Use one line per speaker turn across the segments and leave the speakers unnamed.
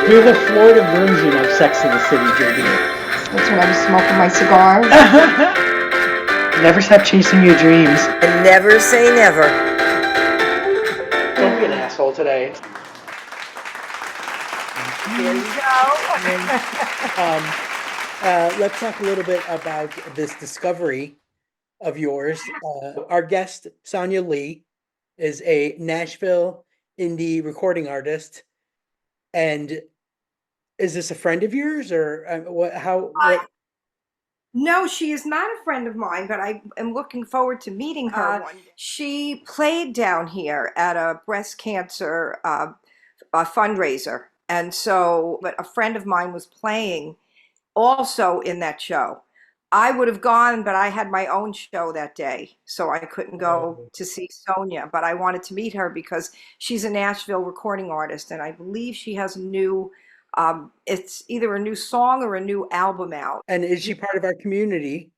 You're the Florida version of Sex in the City, JD.
That's when I was smoking my cigars.
Never stop chasing your dreams.
And never say never.
Don't be an asshole today.
There you go.
Let's talk a little bit about this discovery of yours. Our guest, Sonia Leigh, is a Nashville indie recording artist. And is this a friend of yours, or what?
No, she is not a friend of mine, but I am looking forward to meeting her one day. She played down here at a breast cancer a fundraiser. And so, but a friend of mine was playing also in that show. I would have gone, but I had my own show that day, so I couldn't go to see Sonia. But I wanted to meet her because she's a Nashville recording artist, and I believe she has a new, it's either a new song or a new album out.
And is she part of our community?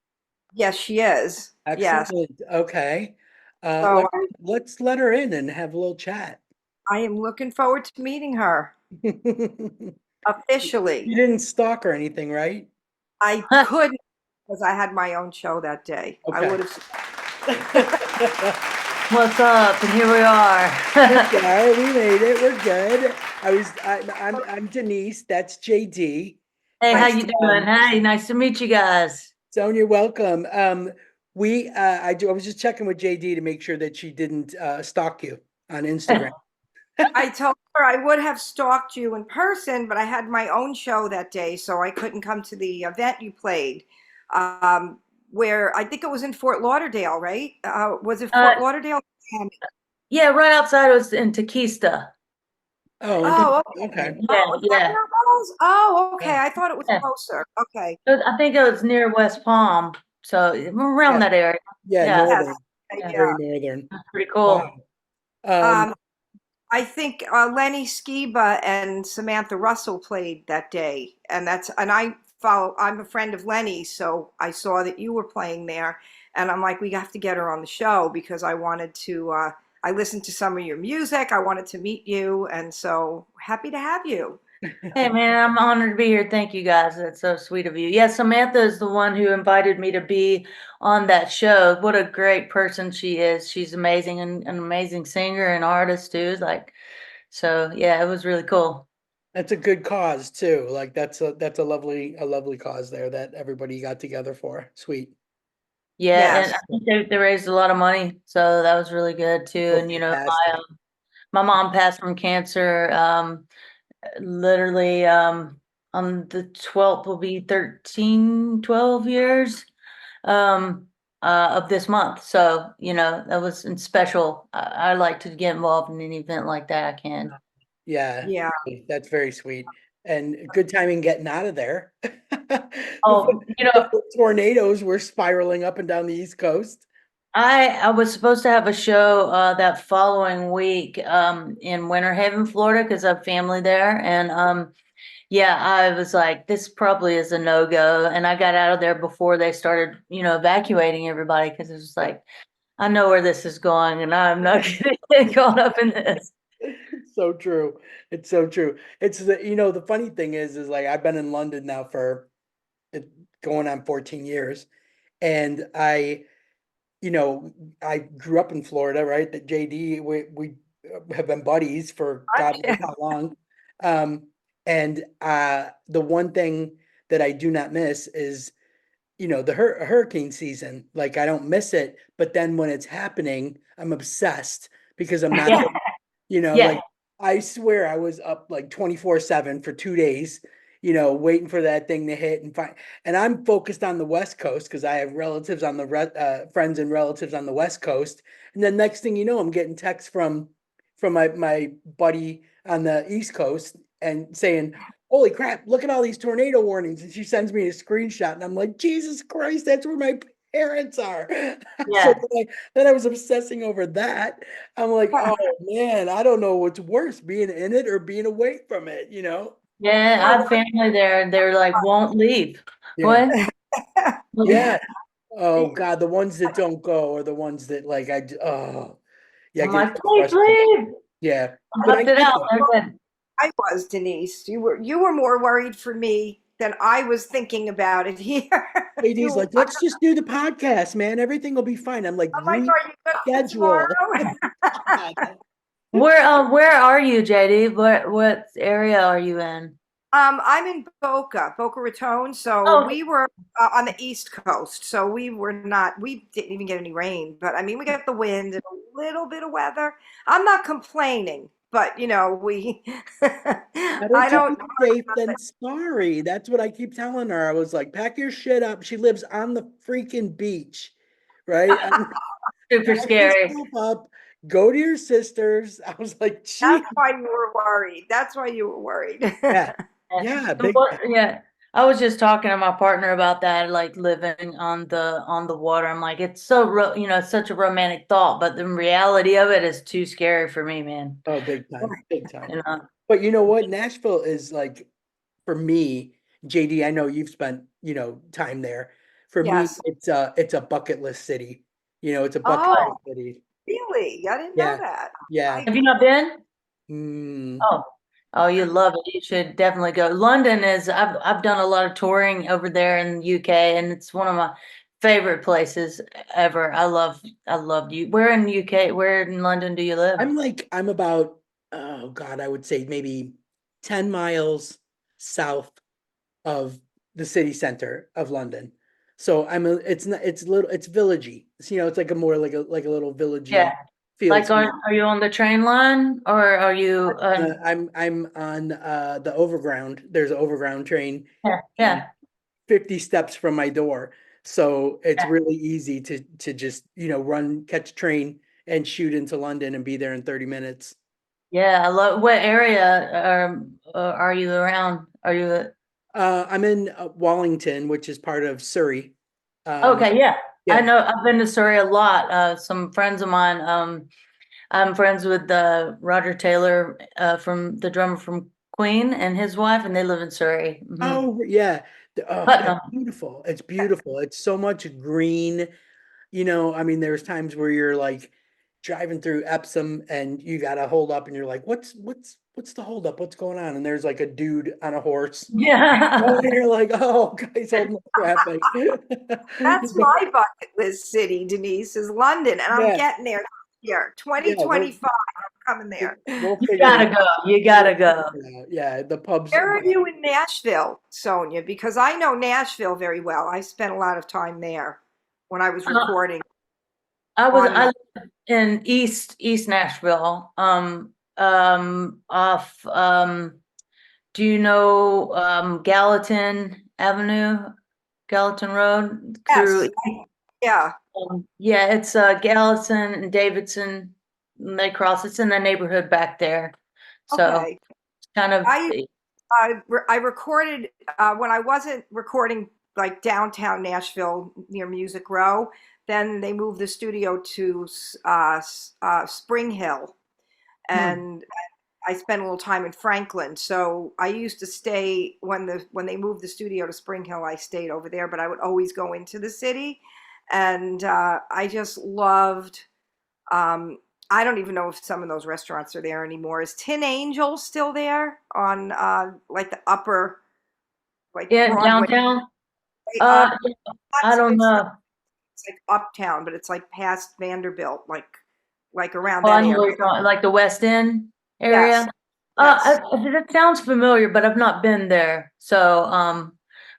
Yes, she is. Yes.
Excellent. Okay.
So
Let's let her in and have a little chat.
I am looking forward to meeting her
You
officially.
didn't stalk or anything, right?
I couldn't because I had my own show that day. I
Okay.
would have.
What's up? And here we are.
Yeah, we made it. We're good. I'm Denise. That's JD.
Hey, how
Nice
you
to
doing? Hey, nice to meet you guys.
Sonia, welcome. I was just checking with JD to make sure that she didn't stalk you on Instagram.
I told her I would have stalked you in person, but I had my own show that day, so I couldn't come to the event you played. Where I think it was in Fort Lauderdale, right? Was it Fort Lauderdale?
Yeah, right outside was in Tequista.
Oh, okay.
Yeah.
Oh, okay. I thought it was closer. Okay.
I think it was near West Palm, so around that area.
Yeah, northern.
Yeah.
Very northern.
That's pretty cool.
Wow.
I think Lenny Skiba and Samantha Russell played that day, and I'm a friend of Lenny, so I saw that you were playing there, and I'm like, we have to get her on the show because I wanted to. I listened to some of your music. I wanted to meet you, and so happy to have you.
Hey man, I'm honored to be here. Thank you guys. That's so sweet of you. Yeah, Samantha is the one who invited me to be on that show. What a great person she is. She's amazing and an amazing singer and artist too. So yeah, it was really cool.
That's a good cause too. Like that's a lovely cause there that everybody got together for. Sweet.
Yeah,
Yes.
and I think they raised a lot of money, so that was really good too. And my mom passed from cancer. Literally on the 12th will be 12 years of this month. So, that was special. I like to get involved in an event like that. I can.
Yeah, that's very sweet. And good timing getting out of there.
Oh,
tornadoes were spiraling up and down the East Coast.
I was supposed to have a show that following week in Winter Haven, Florida, because I have family there. And I was like, this probably is a no-go. And I got out of there before they started, evacuating everybody, because it was like, I know where this is going and I'm not going to get caught up in this.
So true. It's so true. It's the funny thing is like I've been in London now for going on 14 years. And I grew up in Florida, right? That JD, we have been buddies for God knows how long. And the one thing that I do not miss is, the hurricane season. Like I don't miss it, but then when it's happening, I'm obsessed because I'm not, like I swear I was up like 24/7 for 2 days, waiting for that thing to hit and I'm focused on the West Coast because I have relatives on the friends and relatives on the West Coast. And then next thing you know, I'm getting texts from my buddy on the East Coast and saying, holy crap, look at all these tornado warnings. And she sends me a screenshot and I'm like, Jesus Christ, that's where my parents are.
Yeah.
So then I was obsessing over that. I'm like, oh man, I don't know what's worse, being in it or being away from it,
Yeah, I have family there and they're like, won't leave.
Yeah.
What?
Yeah. Oh God, the ones that don't go are the ones that
I'm like, please leave.
Yeah.
I left it out.
I was, Denise. You were more worried for me than I was thinking about it here.
JD's like, let's just do the podcast, man. Everything will be fine. I'm like,
I'm like, are you good for
reschedule.
tomorrow?
Where are you, JD? What area are you in?
I'm in Boca Raton. So
Oh,
we were on the East Coast. So we didn't even get any rain. But I mean, we got the wind and a little bit of weather. I'm not complaining, but I
Better to
don't.
be safe than sorry. That's what I keep telling her. I was like, pack your shit up. She lives on the freaking beach, right?
super
Pack your
scary.
stuff up. Go to your sister's. I was like, gee,
That's why you were worried. That's why you were worried.
yeah,
Yeah.
yeah,
And
big.
yeah. I was just talking to my partner about that, like living on the water. I'm like, it's it's such a romantic thought, but the reality of it is too scary for me, man.
Oh, big time, big time.
You know?
But you know what? Nashville is like, for me, JD, I know you've spent, time there. For me,
Yes.
it's a bucket list city. It's a bucket
Oh,
list city.
really? I didn't know
Yeah,
that.
yeah.
I
Have you not been?
Mm,
Oh, oh, you love it. You should definitely go. London is, I've done a lot of touring over there in the UK, and it's one of my favorite places ever. I loved you. Where in the UK, where in London do you live?
I'm about, oh God, I would say maybe 10 miles south of the city center of London. So it's not, it's villagey. It's like a more like a little
Yeah.
villagey feel
Like,
to me.
are you on the train line or are you,
I'm on the overground. There's an overground train
yeah,
uh,
yeah,
50 steps from my door. So it's
yeah.
really easy to just, run, catch a train and shoot into London and be there in 30 minutes.
Yeah, I love, what area, are you around? Are you,
I'm in Wallington, which is part of Surrey. Um,
okay, yeah. I
yeah.
know, I've been to Surrey a lot. Some friends of mine, I'm friends with Roger Taylor, from the drummer from Queen and his wife, and they live in Surrey.
Oh, yeah. Oh, it's
Putnam.
beautiful. It's beautiful. It's so much green. I mean, there's times where you're like driving through Epsom and you gotta hold up and you're like, what's the hold up? What's going on? And there's like a dude on a horse.
Yeah.
Oh, and you're like, oh, guys holding up traffic.
That's my bucket list city, Denise, is London, and I'm
Yeah,
getting there this year.
yeah, we'll
2025, I'm coming there.
we'll
You
figure it
gotta
out.
go. You
We'll
gotta go.
figure it out. Yeah, the pubs.
Where are you in Nashville, Sonia? Because I know Nashville very well. I spent a lot of time there when I was
Uh,
recording
I
on.
live in East Nashville. Off do you know Gallatin Avenue, Gallatin Road through,
Yes, yeah.
yeah, it's Gallatin and Davidson. And they cross. It's in the neighborhood back there. So
Okay.
kind of,
I I recorded when I wasn't recording like downtown Nashville near Music Row. Then they moved the studio to Spring Hill,
Hmm.
and I spent a little time in Franklin. So I used to stay when they moved the studio to Spring Hill. I stayed over there, but I would always go into the city, and I just loved. Um, I don't even know if some of those restaurants are there anymore. Is Tin Angel still there on like the upper, like
yeah,
Broadway
downtown.
way
Uh,
up?
I don't
It's
know.
like uptown, but it's like past Vanderbilt, like around
Oh, I
that
know where
area.
you're going, like the West End
Yes,
area.
yes.
That sounds familiar, but I've not been there. So,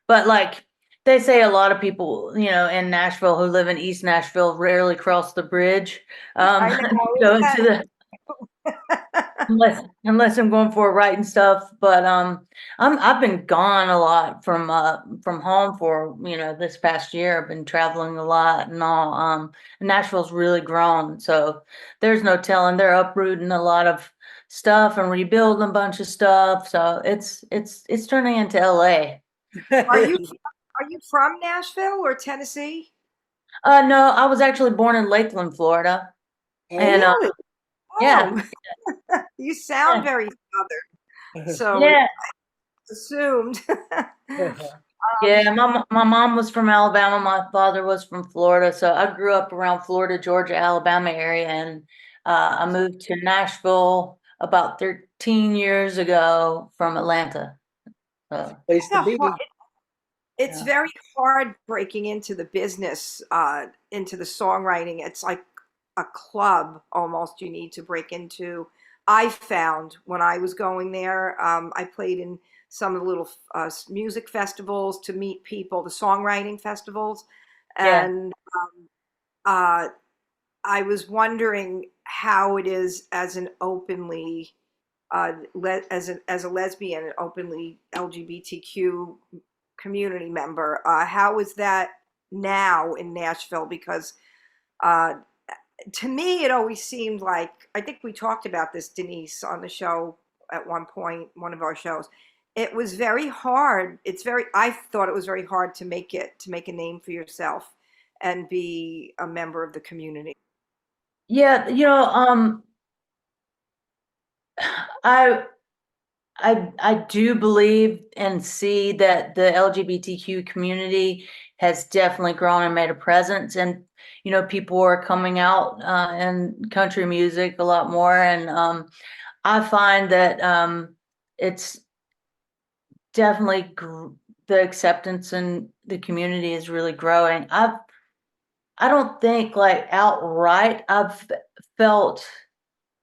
but like they say, a lot of people, in Nashville who live in East Nashville rarely cross the bridge,
I know.
to go into the, unless I'm going for a ride and stuff. But I've been gone a lot from home for this past year. I've been traveling a lot and all. Nashville's really grown, so there's no telling. They're uprooting a lot of stuff and rebuilding a bunch of stuff. So it's turning into LA.
Are you are you from Nashville or Tennessee?
No, I was actually born in Lakeland, Florida,
Oh,
and
Really?
yeah,
Oh, you sound
yeah,
very Southern, so it's
yeah.
assumed.
Yeah, my mom was from Alabama. My father was from Florida, so I grew up around Florida, Georgia, Alabama area, and I moved to Nashville about 13 years ago from Atlanta. So,
Place to be.
It's
Yeah.
very hard breaking into the business, into the songwriting. It's like a club almost you need to break into. I found when I was going there, I played in some of the little music festivals to meet people, the songwriting festivals,
yeah.
and uh, I was wondering how it is as an openly as a lesbian, an openly LGBTQ community member. How is that now in Nashville? Because uh, to me, it always seemed like, I think we talked about this, Denise, on the show at one point, one of our shows. It was very hard. I thought it was very hard to make a name for yourself and be a member of the community.
Yeah, I I do believe and see that the LGBTQ community has definitely grown and made a presence, and people are coming out in country music a lot more, and I find that it's definitely the acceptance in the community is really growing. I don't think like outright I've felt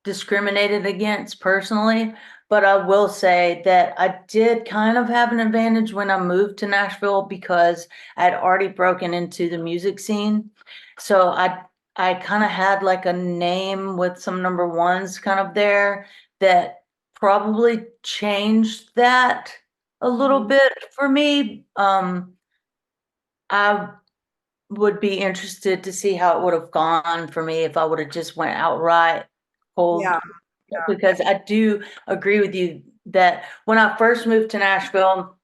discriminated against personally, but I will say that I did kind of have an advantage when I moved to Nashville because I'd already broken into the music scene. So I kind of had like a name with some number ones kind of there that probably changed that a little bit for me. I would be interested to see how it would have gone for me if I would have just went outright cold,
Yeah, yeah.
because I do agree with you that when I first moved to Nashville,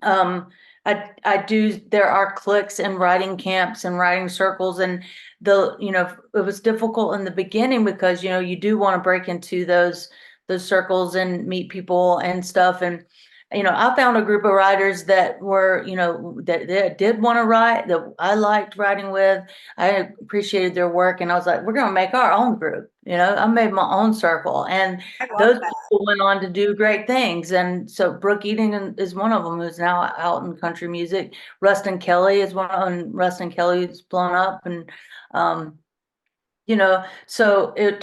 um, I do, there are cliques and writing camps and writing circles, and it was difficult in the beginning because, you do want to break into those circles and meet people and stuff. And, I found a group of writers that were, that did want to write, that I liked writing with. I appreciated their work, and I was like, we're going to make our own group. I made my own circle, and
I love
those
that.
people went on to do great things. And so Brooke Eating is one of them, who's now out in country music. Rustin Kelly is one, and Rustin Kelly's blown up, and um, so it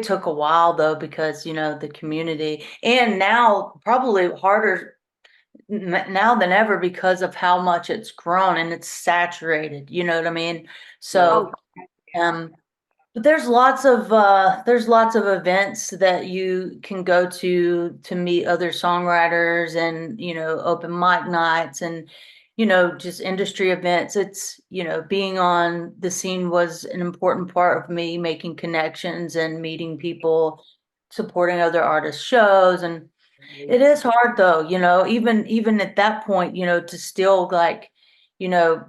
took a while though, because the community, and now probably harder now than ever because of how much it's grown and it's saturated. You know what I mean?
Oh,
So but there's lots of events that you can go to meet other songwriters, and open mic nights, and just industry events. It's being on the scene was an important part of me making connections and meeting people, supporting other artists' shows. And it is hard though, even at that point, to still like, you know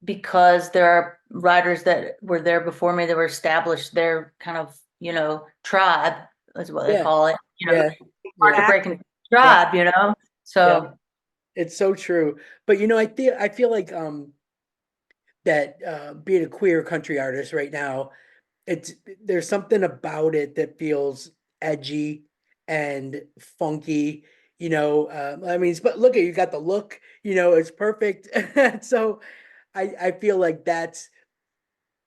because there are writers that were there before me that were established their kind of, tribe is what they
Yeah.
call it.
Yeah.
Hard to
Yeah.
break into
Yeah.
tribe,
Yeah.
So
It's so true. But I feel like that being a queer country artist right now, it's there's something about it that feels edgy and funky. I mean, but look at you got the look. It's perfect. So I feel like that's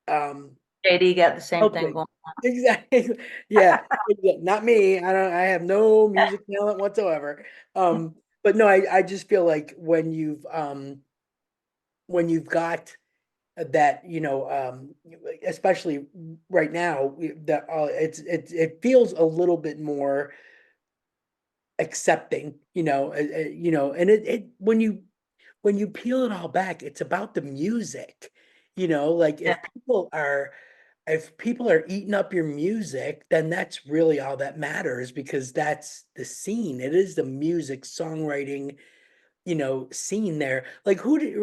um
JD got the same thing
helping.
going.
Exactly. Yeah. Yeah, not me. I have no music talent whatsoever. But no, I just feel like when you've got that, especially right now, that it feels a little bit more accepting, and it when you peel it all back, it's about the music, like
Yeah.
if people are eating up your music, then that's really all that matters, because that's the scene. It is the music songwriting, scene there. Like who did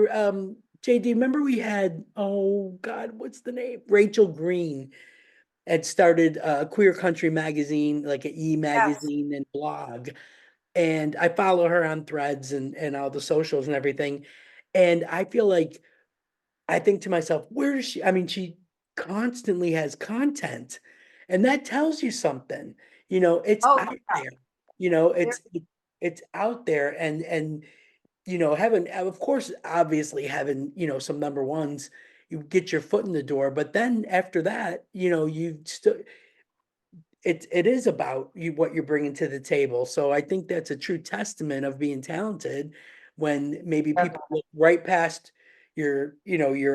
JD, remember we had, oh God, what's the name? Rachel Green had started a queer country magazine, like an
yes.
e-magazine and blog. And I follow her on Threads and all the socials and everything. And I feel like I think to myself, where is she? I mean, she constantly has content, and that tells you something. it's
Oh,
out there.
there-
It's out there, and having, of course, obviously having, some number ones, you get your foot in the door, but then after that, you still, it is about what you're bringing to the table. So I think that's a true testament of being talented, when maybe people look right past your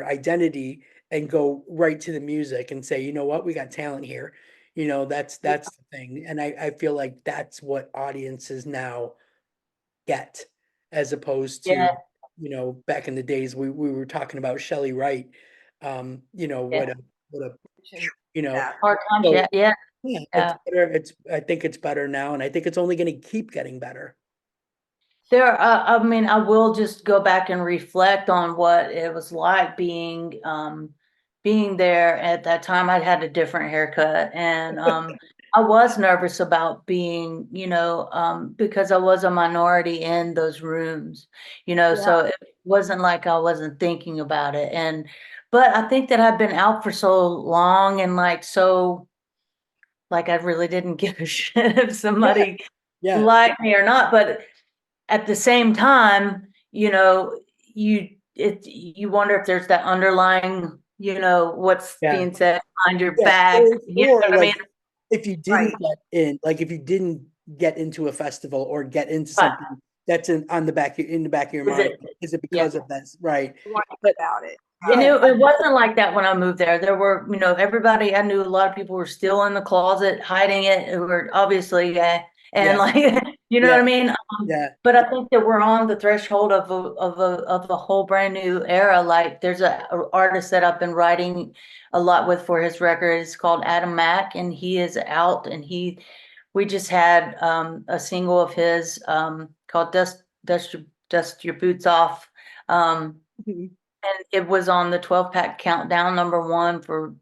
identity and go right to the music and say, you know what, we got talent here. That's the thing. And I feel like that's what audiences now get, as opposed to,
Yeah,
back in the days, we were talking about Shelley Wright.
yeah.
What a,
that.
Hard times,
so
yeah, yeah,
yeah, it's
yeah.
better. I think it's better now, and I think it's only going to keep getting better.
I mean, I will just go back and reflect on what it was like being there at that time. I'd had a different haircut, and I was nervous about being, because I was a minority in those rooms, so it wasn't like I wasn't thinking about it. But I think that I've been out for so long, and like I really didn't give a shit if
Yeah,
somebody
yeah,
liked me or not. But at the same time, you wonder if there's that underlying, what's
yeah,
being said behind your
yeah.
back. You know
Or
what I mean?
like, if you
Right.
didn't get in, like if you didn't get into a festival or get into
But
something that's in the back of your
is
mind,
it?
is it
Yeah.
because of this? Right.
Wondering
But
about it.
And
yeah,
it wasn't like that when I moved there. There were, everybody, I knew a lot of people were still in the closet hiding it, who were obviously gay. And
yeah,
like, you know what
yeah,
I mean?
yeah,
But I think that we're on the threshold of a whole brand new era. Like there's a artist that I've been writing a lot with for his record. It's called Adam Mack, and he is out, and we just had a single of his called Dust Your Boots Off.
Mhm.
And it was on the 12 pack countdown #1 for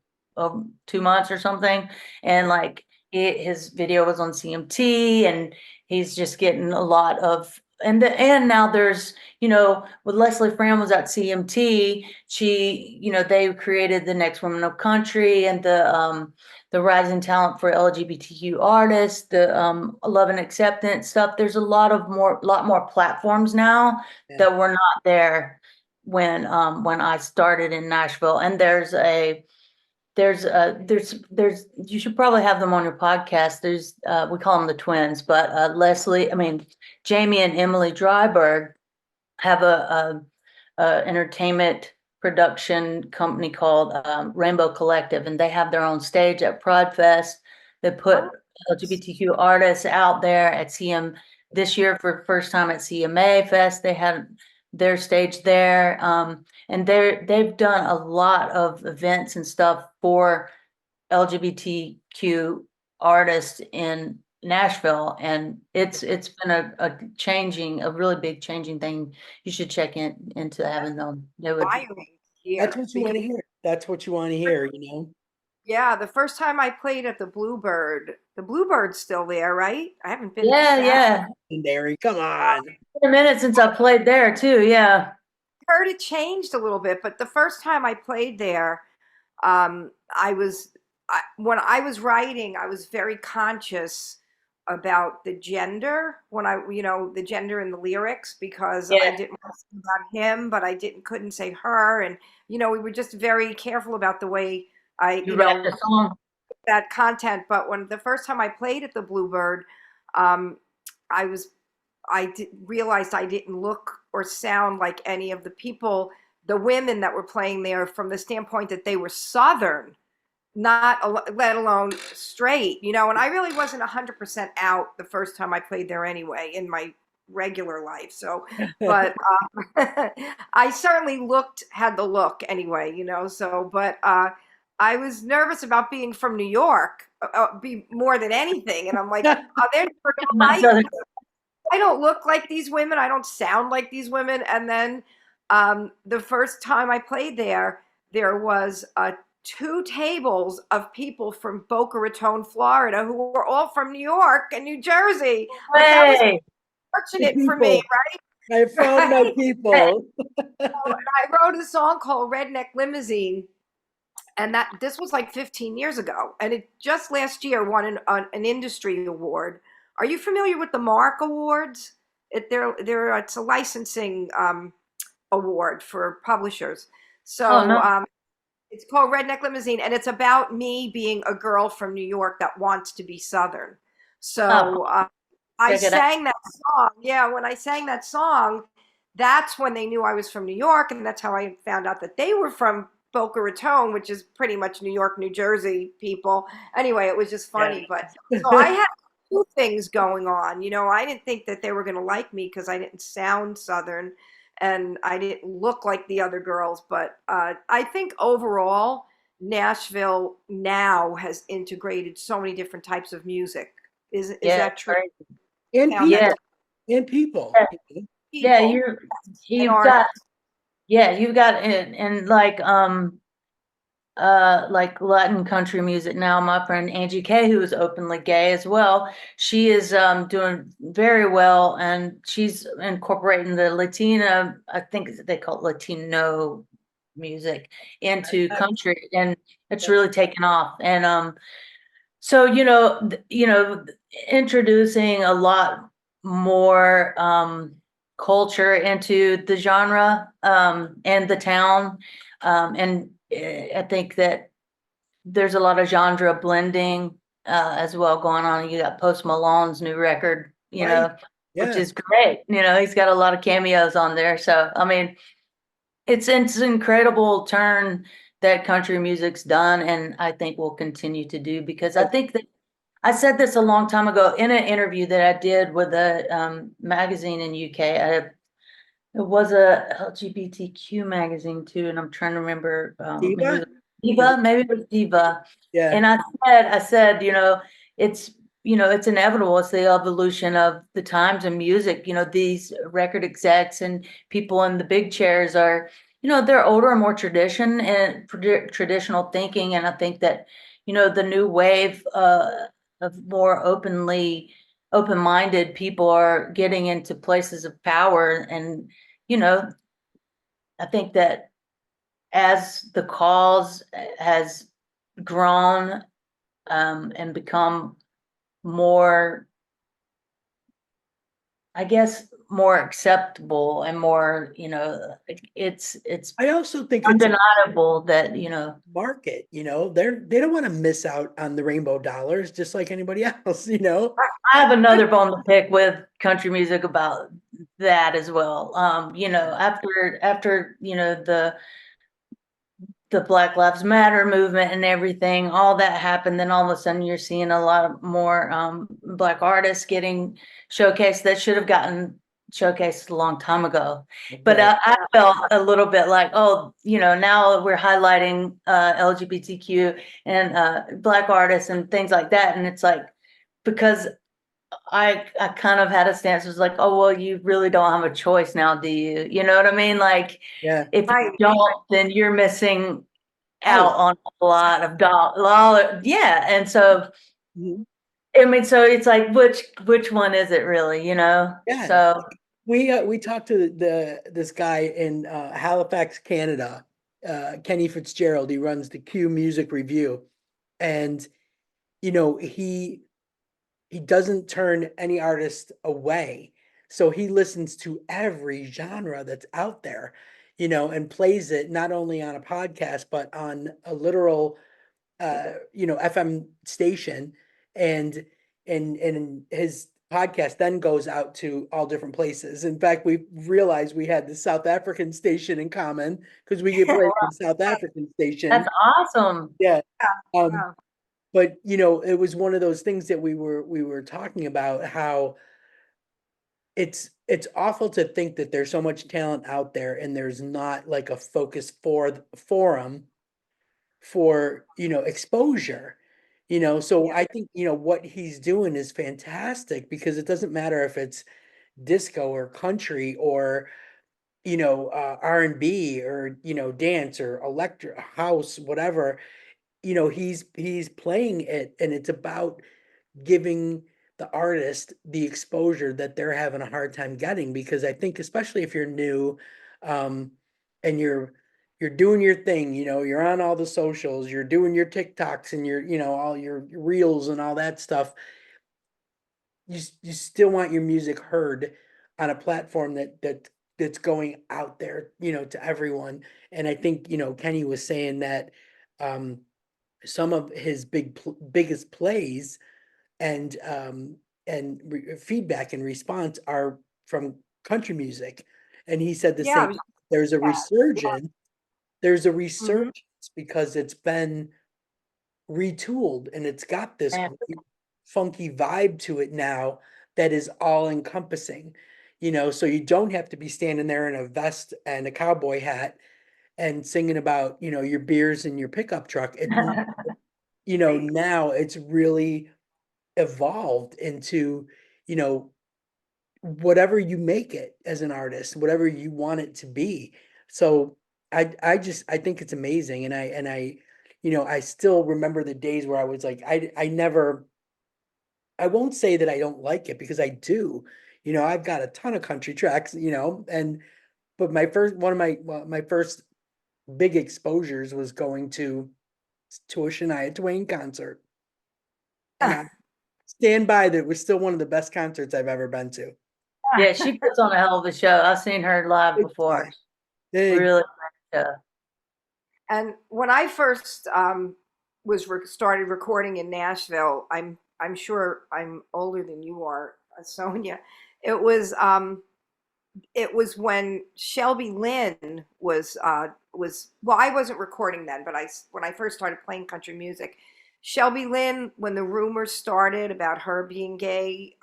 2 months or something. And like his video was on CMT, and he's just getting a lot of, and now there's, with Leslie Fran was at CMT, they created the Next Woman of Country and the Rising Talent for LGBTQ artists, the Love and Acceptance stuff. There's a lot more platforms now
Yeah.
that were not there when I started in Nashville. And there's you should probably have them on your podcast. There's we call them the twins, but Jamie and Emily Dryberg have a entertainment production company called Rainbow Collective, and they have their own stage at Pride Fest. They put LGBTQ artists out there at this year for the first time at CMA Fest. They had their stage there, and they've done a lot of events and stuff for LGBTQ artists in Nashville, and it's been a really big changing thing. You should check into having them. They would.
Inspiring
That's
here
what you want
because
to hear. That's what you want to hear.
yeah, the first time I played at the Bluebird's still there, right? I haven't been
Yeah,
back.
yeah.
Legendary. Come on.
It's been a minute since I played there too. Yeah.
Heard it changed a little bit, but the first time I played there, when I was writing, I was very conscious about the gender the gender in the lyrics, because I
Yeah.
didn't want to sing about him, but I couldn't say her, and we were just very careful about the way I
You write the song.
that content. But when the first time I played at the Bluebird, um, I was realized I didn't look or sound like any of the women that were playing there, from the standpoint that they were Southern, let alone straight, and I really wasn't 100% out the first time I played there anyway in my regular life. So, but I certainly had the look anyway, so, but I was nervous about being from New York, be more than anything. And I'm like, oh, they're never gonna
Not
like me.
Southern.
I don't look like these women. I don't sound like these women. And then the first time I played there was 2 tables of people from Boca Raton, Florida, who were all from New York and New Jersey. Like, that was
Hey.
fortunate for me,
I found my
right?
people.
I wrote a song called Redneck Limousine, and that this was like 15 years ago, and it just last year won an industry award. Are you familiar with the Mark Awards? It's a licensing award for publishers.
Oh
So
no.
it's called Redneck Limousine, and it's about me being a girl from New York that wants to be Southern.
Oh,
So I
check it out.
sang that song. Yeah, when I sang that song, that's when they knew I was from New York, and that's how I found out that they were from Boca Raton, which is pretty much New York, New Jersey people. Anyway, it was just funny. But so I had two things going on. You know, I didn't think that they were going to like me because I didn't sound Southern and I didn't look like the other girls. But I think overall, Nashville now has integrated so many different types of music. Is
Yeah,
that true?
right.
And
Found
people,
that
Yeah,
and people.
yeah,
people and
you've got
artists.
yeah, you've got and like Latin country music now. My friend Angie Kay, who is openly gay as well, she is doing very well, and she's incorporating the Latina, I think they call it Latino music, into country, and it's really taken off. And so introducing a lot more culture into the genre and the town, and I think that there's a lot of genre blending as well going on. You got Post Malone's new record,
Right.
which
Yeah.
is great. He's got a lot of cameos on there. So I mean, it's an incredible turn that country music's done, and I think will continue to do, because I think that I said this a long time ago in an interview that I did with a magazine in UK. It was a LGBTQ magazine too, and I'm trying to remember, maybe it
Diva?
was Diva, maybe it was Diva.
Yeah.
And I said, it's it's inevitable. It's the evolution of the times and music. These record execs and people in the big chairs are, they're older and more traditional thinking, and I think that the new wave of more open-minded people are getting into places of power, and you know, I think that as the cause has grown and become more, I guess, more acceptable and more, it's
I also think it's a
undeniable that,
market, they don't want to miss out on the rainbow dollars just like anybody else,
I have another bone to pick with country music about that as well. After the Black Lives Matter movement and everything, all that happened, then all of a sudden you're seeing a lot of more Black artists getting showcased that should have gotten showcased a long time ago. But
Right.
I felt a little bit like, oh, now we're highlighting LGBTQ and Black artists and things like that. And it's like, because I kind of had a stance, was like, oh, well, you really don't have a choice now, do you? You know what I mean? Like,
Yeah.
if you
Right.
don't, then you're missing out
Out.
on a lot of dollar. Yeah. And so,
Mhm.
I mean, so it's like, which one is it really,
Yeah.
So,
We talked to this guy in Halifax, Canada, Kenny Fitzgerald. He runs the Q Music Review, and he doesn't turn any artist away. So he listens to every genre that's out there, and plays it not only on a podcast but on a literal FM station, and his podcast then goes out to all different places. In fact, we realized we had the South African station in common because we get played on the South African station.
that's awesome.
Yeah. Um,
Yeah.
but it was one of those things that we were talking about, how it's awful to think that there's so much talent out there and there's not like a focus for forum for exposure. So
Yeah.
I think what he's doing is fantastic, because it doesn't matter if it's disco or country or R&B or dance or electro house, whatever. He's playing it, and it's about giving the artist the exposure that they're having a hard time getting, because I think especially if you're new, and you're doing your thing, you're on all the socials, you're doing your TikToks and all your reels and all that stuff. You still want your music heard on a platform that's going out there, to everyone. And I think, Kenny was saying that um some of his biggest plays and feedback and response are from country music. And he said the
Yeah, I
same.
was
There's a
that.
resurgence. There's a
Hmm.
resurgence because it's been retooled and it's got this
And
great funky vibe to it now that is all encompassing. So you don't have to be standing there in a vest and a cowboy hat and singing about, your beers and your pickup truck. Now it's really evolved into, you know, whatever you make it as an artist, whatever you want it to be. So I think it's amazing. I still remember the days where I was like, I won't say that I don't like it because I do. I've got a ton of country tracks, but my first big exposures was going to a Shania Twain concert. And I stand by that it was still one of the best concerts I've ever been to.
yeah, she puts on a hell of a show. I've seen her live
Big
before.
time. Big.
Really nice show.
And when I first started recording in Nashville, I'm sure I'm older than you are, Sonia. It was it was when Shelby Lynn was well, I wasn't recording then, but when I first started playing country music, Shelby Lynn, when the rumors started about her being gay,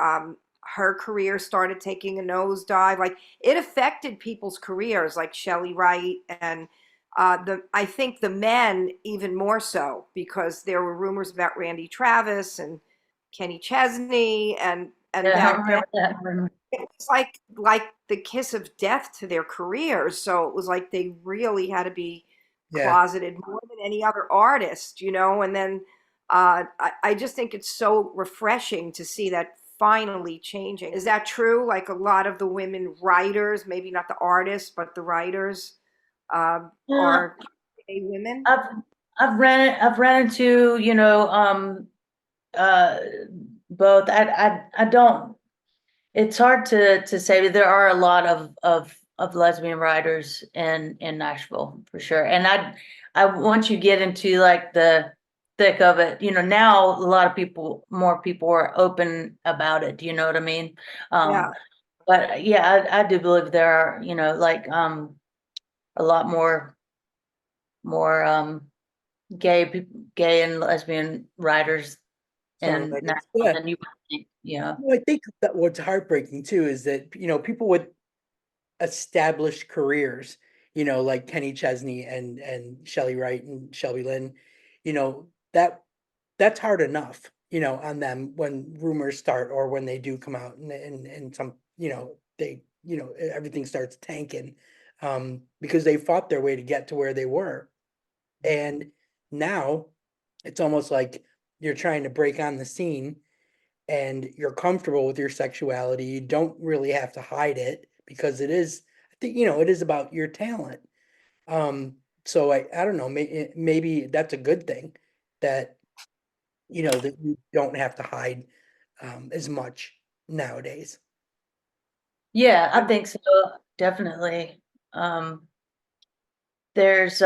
her career started taking a nosedive. Like it affected people's careers, like Shelley Wright and the I think the men even more so because there were rumors about Randy Travis and Kenny Chesney and
Yeah, I
back then
remember that.
it was like the kiss of death to their careers. So it was like they really had to be
Yeah.
closeted more than any other artist, And then I just think it's so refreshing to see that finally changing. Is that true? Like a lot of the women writers, maybe not the artists, but the writers
Yeah,
are gay women.
I've I've ran into, uh both. I don't, it's hard to say, but there are a lot of lesbian writers in Nashville for sure. And I once you get into like the thick of it, now a lot of more people are open about it. You know what I mean?
Yeah.
But yeah, I do believe there are, like a lot more gay and lesbian writers in
Songwriters.
Nashville
Yeah.
than you would think. Yeah.
Well, I think that what's heartbreaking too is that, people with established careers, like Kenny Chesney and Shelley Wright and Shelby Lynn, you know, that that's hard enough, on them when rumors start or when they do come out and some, everything starts tanking, because they fought their way to get to where they were. And now it's almost like you're trying to break on the scene and you're comfortable with your sexuality. You don't really have to hide it because I think, it is about your talent. So I don't know, maybe that's a good thing that, that you don't have to hide as much nowadays.
Yeah, I think so. Definitely. Um, there's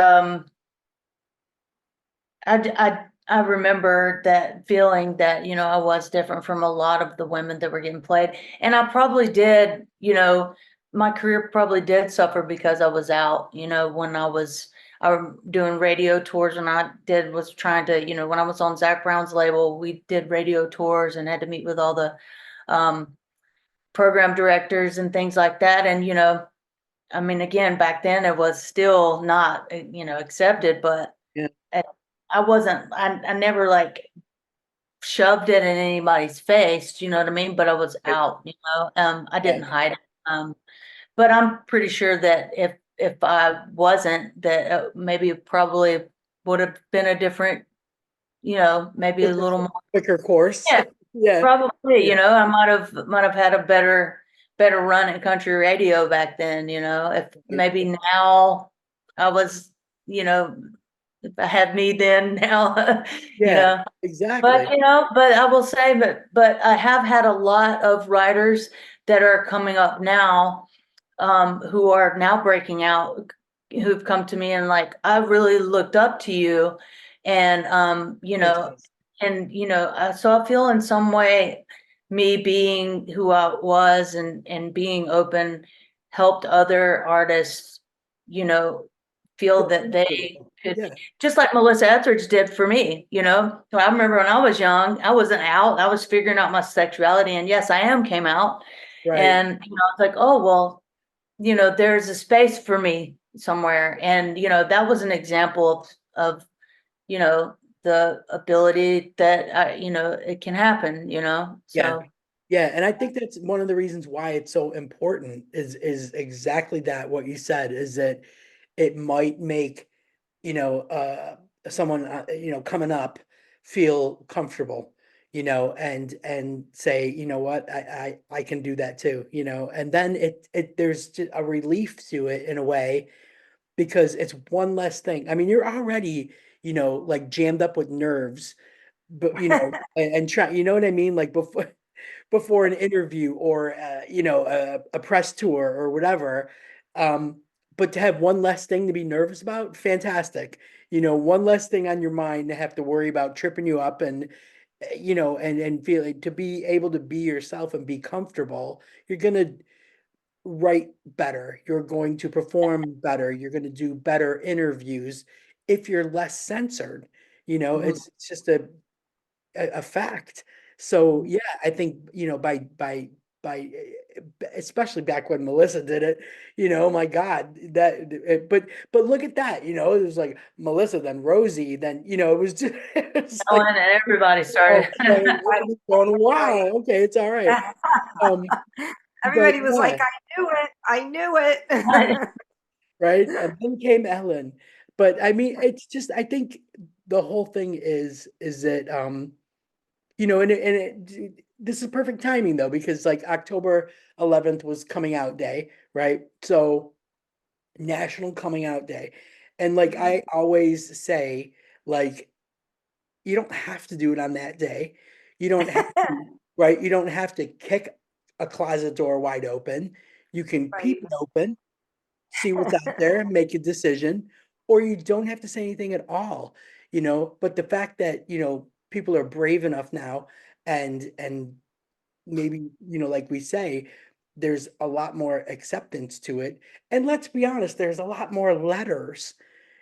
I remember that feeling that, I was different from a lot of the women that were getting played. And I probably did, my career probably did suffer because I was out, when I was doing radio tours, and was trying to, when I was on Zach Brown's label, we did radio tours and had to meet with all the um program directors and things like that. And, I mean, again, back then it was still not, accepted, but
Yeah.
uh, I never like shoved it in anybody's face, you know what I mean? But I was
Right.
out, I
Yeah.
didn't hide it. But I'm pretty sure that if I wasn't, that maybe it probably would have been a different, maybe a
Quicker,
little more.
quicker course.
Yeah,
Yeah.
probably,
Yeah.
I might have had a better run in country radio back then, if
Right.
maybe now I was if I had me then now,
Yeah, exactly.
but I will say, but I have had a lot of writers that are coming up now, who are now breaking out, who've come to me and like, I really looked up to you. And,
Fantastic.
and, so I feel in some way, me being who I was and being open helped other artists, you know, feel that they could,
Yeah,
just like Melissa Etheridge did for me. So I remember when I was young, I wasn't out, I was figuring out my sexuality, and yes, I am came out.
right.
And, I was like, oh, well, there's a space for me somewhere. And, that was an example of, you know, the ability that, it can happen,
Yeah.
so.
Yeah, and I think that's one of the reasons why it's so important is exactly that what you said is that it might make, someone coming up feel comfortable, and say, you know what, I can do that too, and then it there's just a relief to it in a way because it's one less thing. I mean, you're already, like jammed up with nerves, but and try, you know what I mean? Like before an interview or a press tour or whatever. Um, but to have one less thing to be nervous about, fantastic. One less thing on your mind to have to worry about tripping you up and and feeling to be able to be yourself and be comfortable. You're gonna write better. You're going to perform better. You're going to do better interviews if you're less censored.
Mhm.
It's just a fact. So yeah, I think by especially back when Melissa did it, my God, but look at that, it was like Melissa, then Rosie, then it was just it was
Oh,
like
and everybody started.
going,
Right.
wow, okay, it's all right. But
Everybody was
yeah,
like, I knew it. I knew
Right.
it.
right. And then came Ellen. But I mean, it's just I think the whole thing is that this is perfect timing though, because like October 11th was coming out day, right? So National Coming Out Day. And like I always say, like, you don't have to do it on that day. You don't have to, right? You don't have to kick a closet door wide open. You can peep
Right.
it open, see what's out there, make a decision, or you don't have to say anything at all, But the fact that, people are brave enough now and maybe, like we say, there's a lot more acceptance to it. And let's be honest, there's a lot more letters,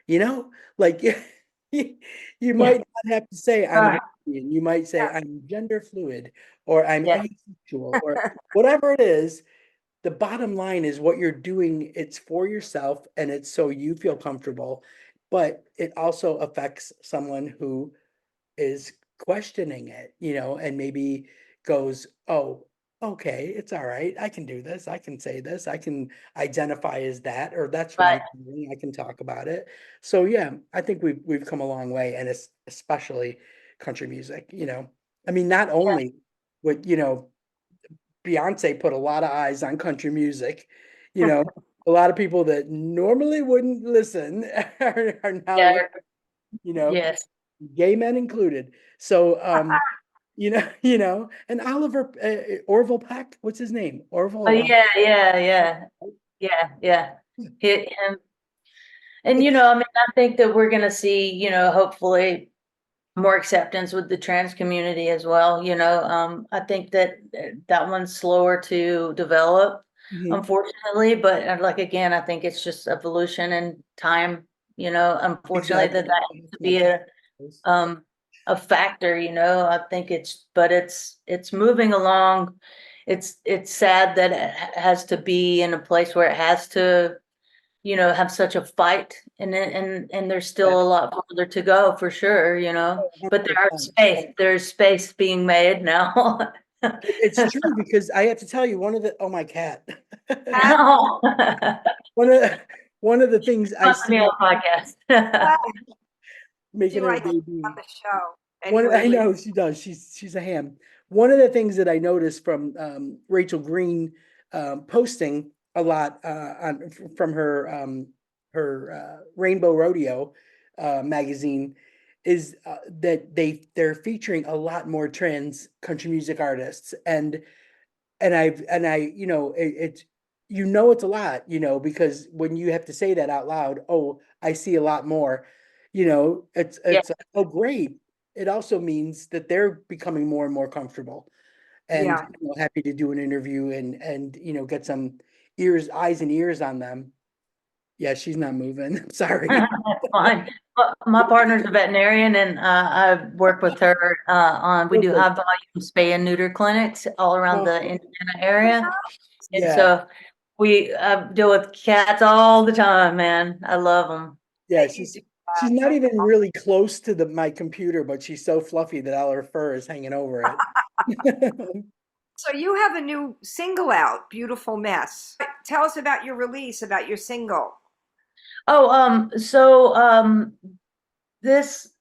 like you
Yeah.
might not have to say I'm
Right.
lesbian. You might say
Yeah.
I'm gender fluid or I'm
Yeah.
asexual or whatever it is. The bottom line is what you're doing, it's for yourself and it's so you feel comfortable, but it also affects someone who is questioning it, and maybe goes, oh, okay, it's all right. I can do this. I can say this. I can identify as that, or that's what
Right.
I'm doing. I can talk about it. So yeah, I think we've come a long way, and it's especially country music, I mean, not
Yeah.
only with, Beyonce put a lot of eyes on country music. A lot of people that normally wouldn't listen are now
Yeah.
listening, you know,
Yes.
gay men included. So, and Oliver Orville Peck, what's his name?
Oh,
Orville.
yeah, yeah, yeah, yeah, yeah. Hit him. And,
It's
I mean, I think that we're gonna see, hopefully more acceptance with the trans community as well. I think that that one's slower to develop,
mhm.
unfortunately, but like, again, I think it's just evolution and time, unfortunately
Exactly.
that has to be um, a factor, I think but it's moving along. It's sad that it has to be in a place where it has to, have such a fight, and there's
Yeah,
still a lot further to go for sure,
oh,
but
100%.
there's space being made now.
It's true because I have to tell you one of the oh my cat.
No.
One of the one of the things I
Wants to be on
see
a podcast.
She
making her
likes to be on
debut.
the show.
One,
Anyway,
I know she does. She's a ham. One of the things that I noticed from Rachel Green posting a lot from her Rainbow Rodeo magazine is that they're featuring a lot more trans country music artists, and I it's it's a lot, because when you have to say that out loud, oh, I see a lot more,
Yeah.
it's like, oh great. It also means that they're becoming more and more comfortable and
Yeah.
happy to do an interview and get some eyes and ears on them. Yeah, she's not moving. Sorry.
That's fine. But my partner's a veterinarian, and I work with her we do high
Perfect.
volume spay and neuter clinics all around the
Oh,
Indiana area. And
yeah.
so we deal with cats all the time, man. I love them.
Yeah,
That you do
she's
that.
not even really close to my computer, but she's so fluffy that all her fur is hanging over it.
So you have a new single out, Beautiful Mess. Tell us about your release, about your single.
Oh, this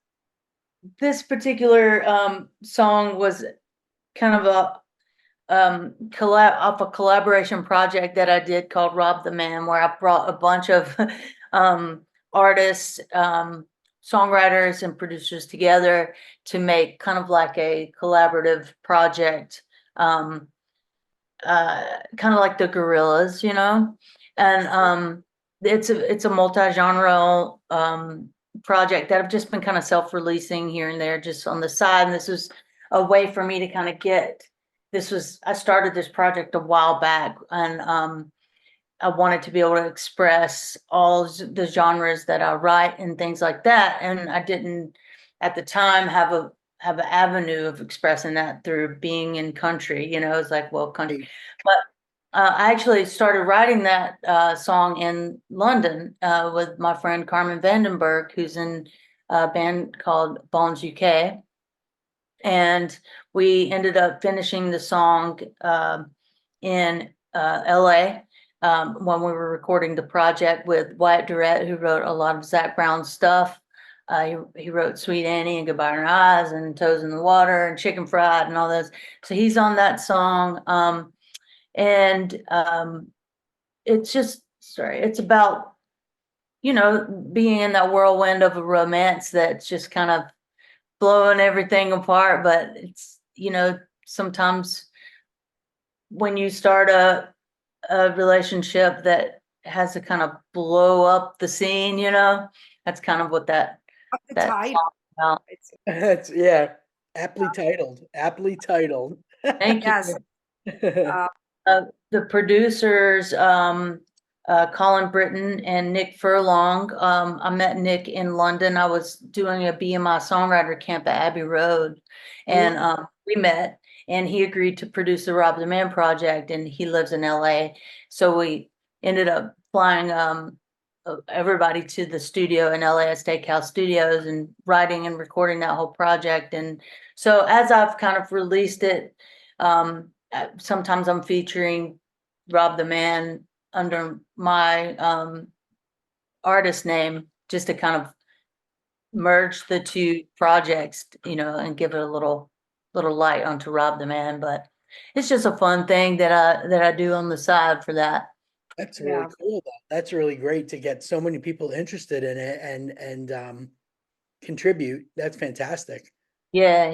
particular song was kind of off a collaboration project that I did called Rob the Man, where I brought a bunch of artists, songwriters and producers together to make kind of like a collaborative project, kind of like the Gorillas, and it's a multi-genre project that I've just been kind of self-releasing here and there, just on the side. And this was a way for me to kind of I started this project a while back, and I wanted to be able to express all the genres that I write and things like that. And I didn't at the time have an avenue of expressing that through being in country. It's like, well, country. But I actually started writing that song in London with my friend Carmen Vandenberg, who's in a band called Bones UK. And we ended up finishing the song in LA when we were recording the project with Wyatt Durrett, who wrote a lot of Zac Brown stuff. He wrote Sweet Annie and Goodbye in Her Eyes and Toes in the Water and Chicken Fried and all those. So he's on that song. And it's about, being in that whirlwind of a romance that's just kind of blowing everything apart. But it's, sometimes when you start a relationship that has to kind of blow up the scene, that's kind of what that
The
that
title.
song about.
That's yeah, aptly titled. Aptly titled.
Thank you.
Yes.
The producers, Colin Britton and Nick Furlong. I met Nick in London. I was doing a BMI songwriter camp at Abbey Road, and we met, and he agreed to produce the Rob the Man project, and he lives in LA. So we ended up flying everybody to the studio in LA at Steakhouse Studios and writing and recording that whole project. And so as I've kind of released it, sometimes I'm featuring Rob the Man under my artist name, just to kind of merge the two projects, and give it a little light onto Rob the Man. But it's just a fun thing that I do on the side for that.
That's really cool, though. That's really great to get so many people interested in it and contribute. That's fantastic.
Yeah,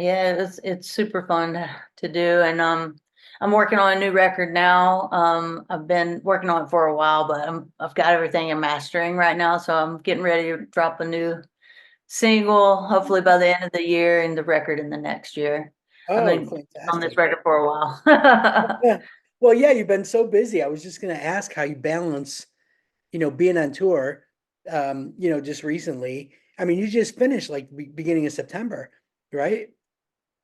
it's super fun to do, and I'm working on a new record now. I've been working on it for a while, but I've got everything in mastering right now, so I'm getting ready to drop a new single, hopefully by the end of the year, and the record in the next year. I've
Oh,
been on this
fantastic.
record for a while.
Yeah. Well, yeah, you've been so busy. I was just going to ask how you balance, being on tour, just recently. I mean, you just finished like beginning of September, right?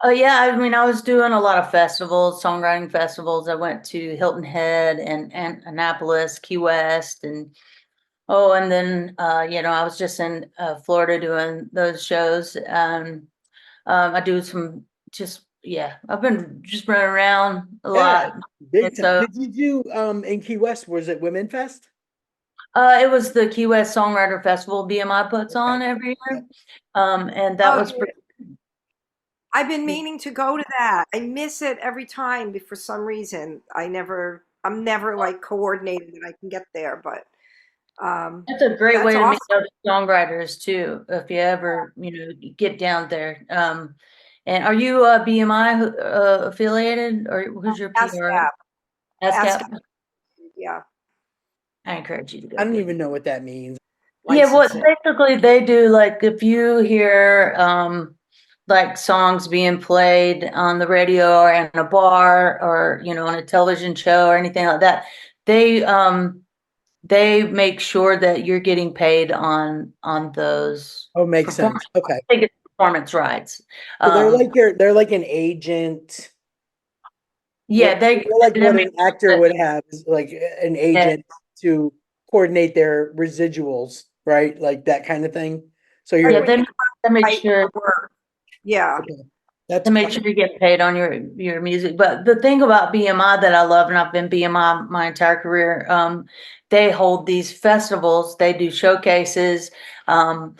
Oh yeah, I mean, I was doing a lot of festivals, songwriting festivals. I went to Hilton Head and Annapolis, Key West, and then I was just in Florida doing those shows. I do some I've been just running around a
Yeah,
lot.
big
And
time.
so
Did you do in Key West? Was it Women Fest?
it was the Key West Songwriter Festival BMI puts
Okay.
on every
Yeah.
year. And that was
I've been meaning to go to that. I miss it every time, but for some reason, I'm never like coordinated that I can get there. But
That's a great way
That's
to meet
awesome.
other songwriters too, if you ever, get down there. And are you BMI affiliated, or who's your PR?
ASCAP.
ASCAP?
ASCAP. Yeah.
I encourage you to
I
go
don't
get
even know what that means.
Yeah, what
licensing.
basically they do, like if you hear like songs being played on the radio or in a bar or on a television show or anything like that, they make sure that you're getting paid on those
Oh, makes
performance.
sense. Okay.
I think it's performance rights.
So
Um,
they're like an agent.
yeah, they
They're like
they
what
make
an actor
sure
would have, is like an
that,
agent to coordinate their residuals, right? Like that kind of thing. So
Like
yeah,
you're
when you
they make
write
sure
your work. Yeah.
okay. That's
to make
fine.
sure you get paid on your music. But the thing about BMI that I love, and I've been BMI my entire career, they hold these festivals, they do showcases, um,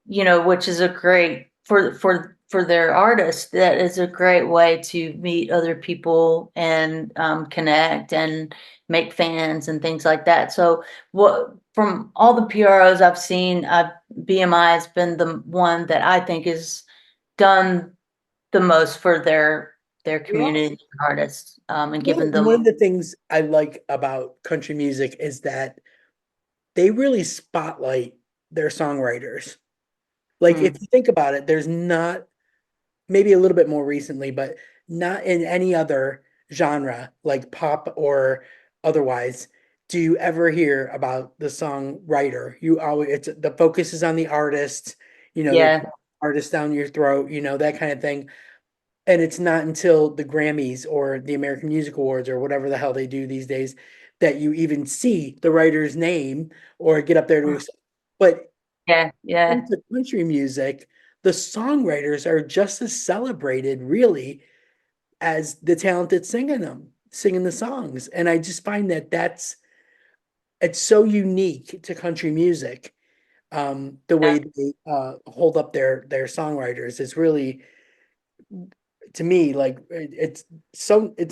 which is a great for their artists. That is a great way to meet other people and connect and make fans and things like that. So what from all the PROs I've seen, BMI has been the one that I think is done the most for their
Really?
community artists, and giving
One of
them
the things I like about country music is that they really spotlight their songwriters. Like if
mm,
you think about it, there's not, maybe a little bit more recently, but not in any other genre, like pop or otherwise, do you ever hear about the songwriter. You always, it's the focus is on the artist, they're
yeah,
artist down your throat, that kind of thing. And it's not until the Grammys or the American Music Awards or whatever the hell they do these days that you even see the writer's name or get up there to. But
yeah,
into country music, the songwriters are just as celebrated, really, as the talented singing the songs. And I just find that it's so unique to country music. The
yeah,
way they hold up their songwriters is really, to me, like it's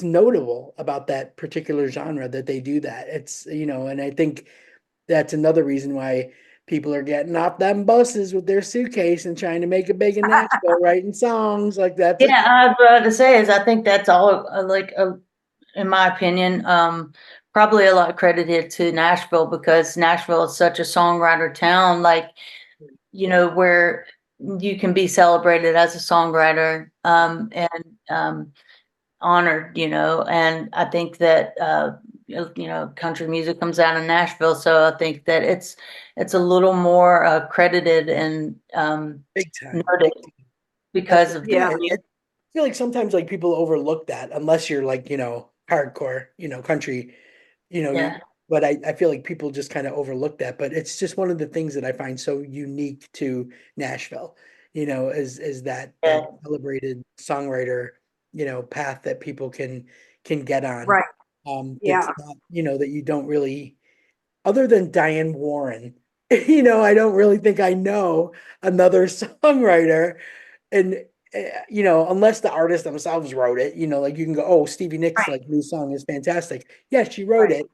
notable about that particular genre that they do that. And I think that's another reason why people are getting off them buses with their suitcase and trying to make it big in Nashville, writing songs like that's
yeah. I was about to say is I think that's all in my opinion, probably a lot credited to Nashville because Nashville is such a songwriter town. Like where you can be celebrated as a songwriter, and honored, and I think that country music comes out of Nashville, so I think that it's a little more credited and
big time.
noted
That's
because of
yeah.
Yeah.
I feel like sometimes like people overlook that unless you're like hardcore country, you.
yeah,
But I feel like people just kind of overlook that. But it's just one of the things that I find so unique to Nashville. Is that
yeah,
celebrated songwriter path that people can get on.
Right.
That's
Yeah.
not that you don't really, other than Diane Warren. I don't really think I know another songwriter, and unless the artist themselves wrote it, like you can go, oh, Stevie Nicks
Right.
like new song is fantastic. Yeah, she wrote
Right.
it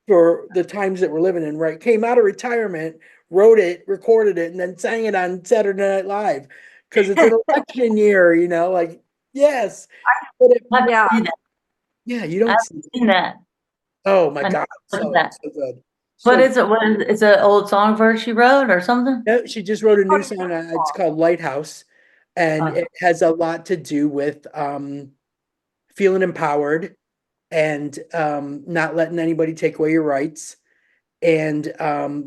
for the times that we're living in, right? Came out of retirement, wrote it, recorded it, and then sang it on Saturday Night Live because it's an election year, like yes, but
I've
Yeah.
seen that.
yeah, you don't
I've
see it.
seen that.
Oh my
I
God,
know
so
that.
so good.
What
So
is it? What is it? It's an old song of hers she wrote or something?
yeah, she just wrote a new
What a
song.
good
It's
song.
called Lighthouse, and
Uh,
it has a lot to do with feeling empowered and not letting anybody take away your rights. And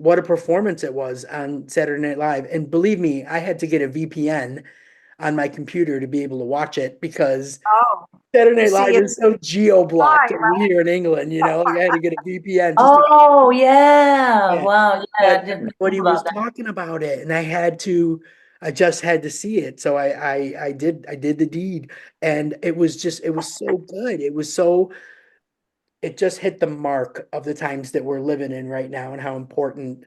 what a performance it was on Saturday Night Live. And believe me, I had to get a VPN on my computer to be able to watch it because
Oh,
Saturday
to
Night
see
Live
it
is so geo-blocked
live.
over here in England. Like I had to get a VPN just to.
oh yeah,
Yeah.
wow, yeah, I
But
didn't know
everybody was
about that.
talking about it, and I just had to see it. So I did the deed, and it was so good. It just hit the mark of the times that we're living in right now and how important,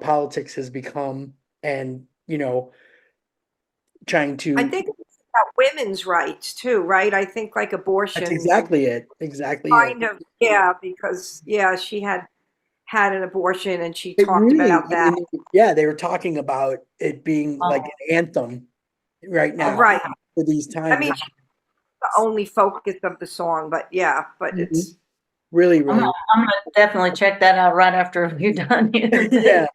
politics has become, and, trying
I
to.
think it's about women's rights too, right? I think like
That's
abortion
exactly it. Exactly it.
kind of, yeah, because yeah, she had had an abortion, and she
It
talked
really,
about that.
yeah, they were talking about it being like
Oh,
an anthem right now
Right.
for these
I
times.
mean, she's the only focus of the song, but yeah, but
Mhm.
it's
Really,
I'm
really,
gonna definitely check that out right after you're done here.
yeah,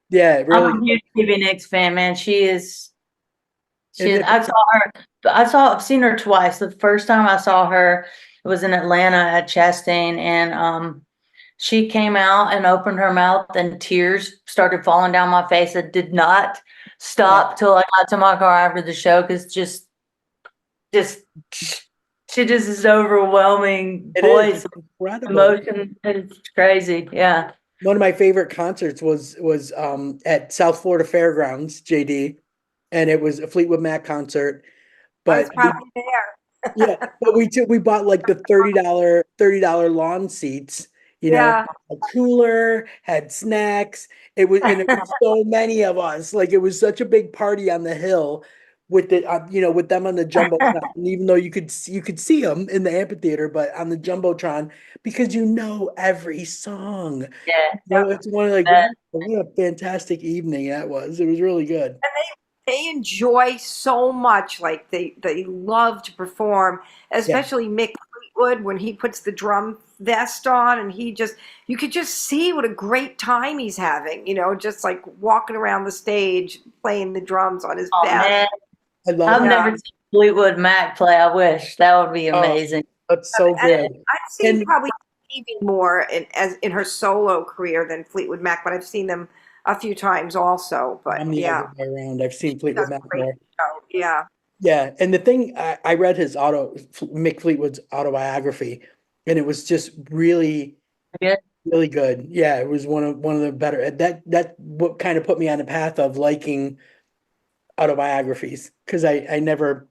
yeah, really.
I'm a huge Stevie Nicks fan, man.
And the
I saw her, I've seen her twice. The first time I saw her, it was in Atlanta at Chastain, and she came out and opened her mouth, and tears started falling down my face. It did not stop till I got to my car after the show, because just she just is overwhelming
it is
voice,
incredible.
emotion. It's crazy. Yeah.
One of my favorite concerts was at South Florida Fairgrounds, JD, and it was a Fleetwood Mac concert.
I was
But
probably there.
yeah, but we bought like the $30 lawn seats,
Yeah.
a cooler, had snacks. And it was so many of us. Like it was such a big party on the hill with with them on the jumbotron. And even though you could see them in the amphitheater, but on the jumbotron, because every song.
Yeah.
It's one of like,
That,
what a fantastic evening that was. It was really good.
They enjoy so much, like they love to perform,
Yeah.
especially Mick Fleetwood when he puts the drum vest on, and you could just see what a great time he's having, just like walking around the stage playing the drums on his
oh
vest.
man,
I love
I've
it.
never seen Fleetwood Mac play. I wish that would be
Oh,
amazing.
that's so
And
good.
I've seen
And
probably Stevie more in her solo career than Fleetwood Mac, but I've seen them a few times also. But
I'm the
yeah,
other way around. I've seen
she
Fleetwood
does
Mac
a great
more.
show. Yeah.
Yeah, and the thing I read Mick Fleetwood's autobiography, and it was just really,
Yeah.
really good. Yeah, it was one of the better. That what kind of put me on the path of liking autobiographies, because I never,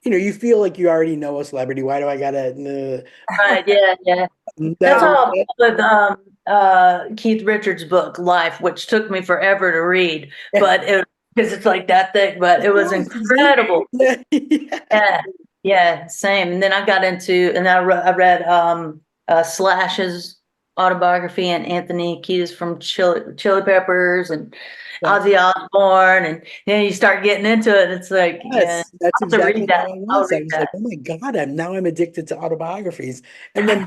you feel like you already know a celebrity. Why do I gotta?
Right. Yeah. Yeah. That's
That's
Yeah.
how I felt with Keith Richards' book Life, which took me forever to read, but because it's like that thick, but it was incredible.
Yeah, yeah.
Yeah, yeah, same. And then I got into, and I read Slash's autobiography, and Anthony Kiedis from Chili Peppers, and Ozzy Osbourne, and then you start getting into it. It's like, yeah,
Yes, that's
I'll have to
exactly
read
how
that.
I
I'll
was. I
read
was like,
that.
oh my God, I'm addicted to autobiographies. And then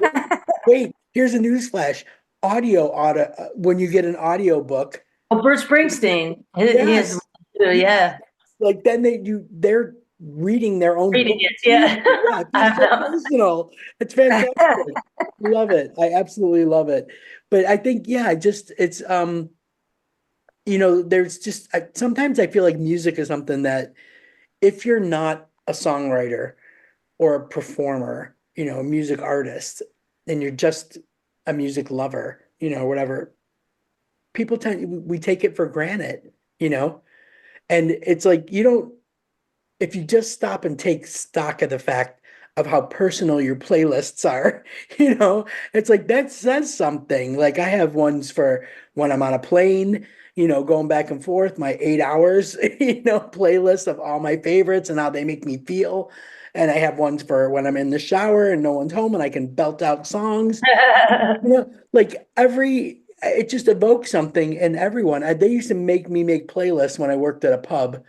wait, here's a newsflash. When you get an audio book,
Oh, Bruce Springsteen, he is,
yes,
yeah,
like then they're reading their own
reading
book.
it, yeah.
Yeah, it feels
I
so
know.
personal. It's fantastic. Love it. I absolutely love it. But I think, yeah, it's there's just sometimes I feel like music is something that if you're not a songwriter or a performer, a music artist, and you're just a music lover, whatever, we take it for granted, you know? And it's like if you just stop and take stock of the fact of how personal your playlists are, it's like that says something. Like I have ones for when I'm on a plane, going back and forth, my 8 hours, playlist of all my favorites and how they make me feel. And I have ones for when I'm in the shower and no one's home and I can belt out songs. Like it just evokes something in everyone. They used to make me make playlists when I worked at a pub.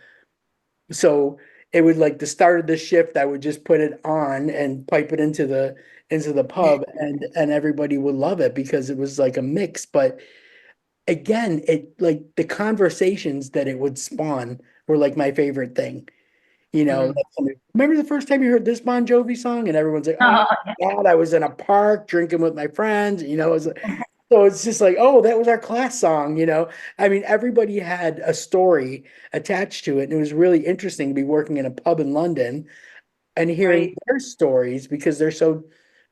So it would like the start of the shift, I would just put it on and pipe it into the pub and everybody would love it because it was like a mix. But again, it like the conversations that it would spawn were like my favorite thing.
Mhm.
Remember the first time you heard this Bon Jovi song and everyone's like, oh
Oh,
God, I was in a park drinking with my friends, so it's just like, oh, that was our class song. I mean, everybody had a story attached to it. And it was really interesting to be working in a pub in London and hearing
Right.
their stories because they're so,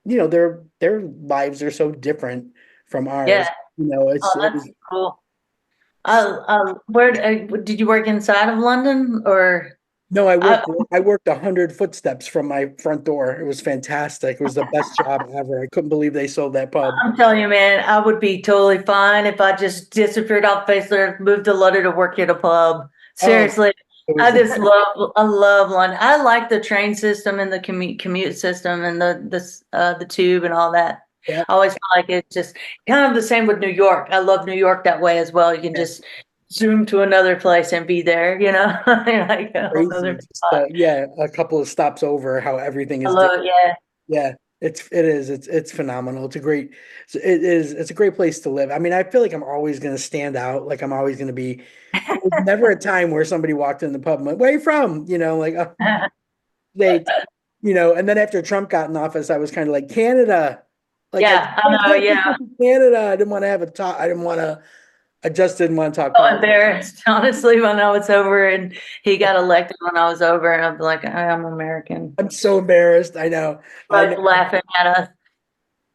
their lives are so different from
yeah.
ours.
Oh,
It
that's
was
cool. Where did you work inside of London, or?
no,
I,
I worked 100 footsteps from my front door. It was fantastic. It was the best job ever. I couldn't believe they sold that pub.
I'm telling you, man, I would be totally fine if I just disappeared off the face of the earth, moved to London to work at a pub.
Oh,
Seriously,
it was
I love London. I like the train system and the commute system and the tube and all that.
Yeah,
I always feel like it's just kind of the same with New York. I love New York that way as well. You can
yeah,
just zoom to another place and be there, like a whole
crazy.
other
Just
spot.
yeah, a couple of stops over, how everything
I
is
love
different.
it. Yeah.
Yeah, it's phenomenal. It's a great place to live. I mean, I feel like I'm always going to stand out. Like I'm always going to be. There was never a time where somebody walked in the pub and went, "Where are you from?" Like late. And then after Trump got in office, I was kind of like Canada. Like I
Yeah, I know. Yeah.
Canada. I didn't want to have a talk. I didn't want to. I just didn't want to talk
So
politics.
embarrassed, honestly, when I was over and he got elected when I was over, and I'm like, I'm American.
I'm so embarrassed. I know. I know.
But laughing at us.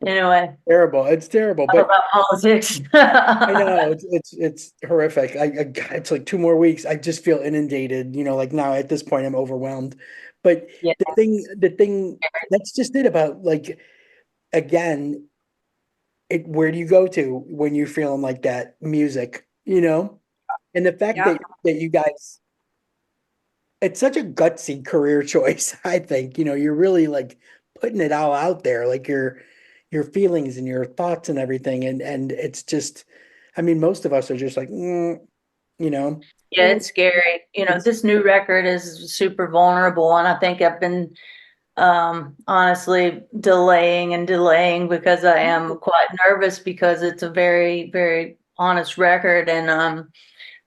Anyway,
Terrible. It's terrible.
enough
But
about politics.
I know it's horrific. It's like 2 more weeks. I just feel inundated. Like now at this point I'm overwhelmed. But
Yeah.
the thing that's just it about like again, where do you go to when you're feeling like that? Music, and the fact
Yeah.
that you guys, it's such a gutsy career choice. I think you're really like putting it all out there, like your feelings and your thoughts and everything, and it's just, I mean, most of us are just like, you know,
Yeah, it's scary.
it's
This new record is super vulnerable, and I think I've been honestly delaying and delaying because I am quite nervous because it's a very, very honest record and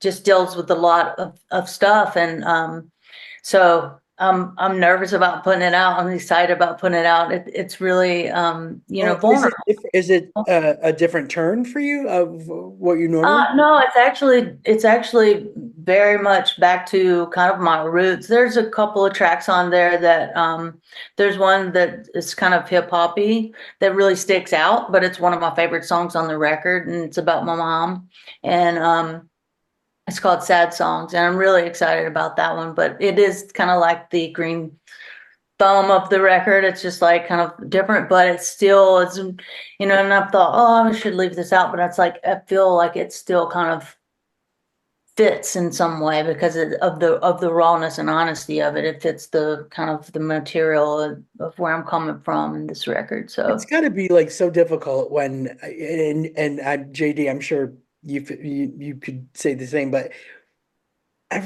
just deals with a lot of stuff. And so I'm nervous about putting it out. I'm excited about putting it out. It's really
oh,
vulnerable.
is it a different turn for you of what you normally?
No, it's actually very much back to kind of my roots. There's a couple of tracks on there that there's one that is kind of hip hoppy that really sticks out, but it's one of my favorite songs on the record, and it's about my mom, and it's called Sad Songs, and I'm really excited about that one. But it is kind of like the green thumb of the record. It's just like kind of different, but and I've thought, oh, I should leave this out, but it's like I feel like it still kind of fits in some way because of the rawness and honesty of it. It fits the kind of the material of where I'm coming from in this record.
It's
So
got to be like so difficult when, and JD, I'm sure you could say the same, but I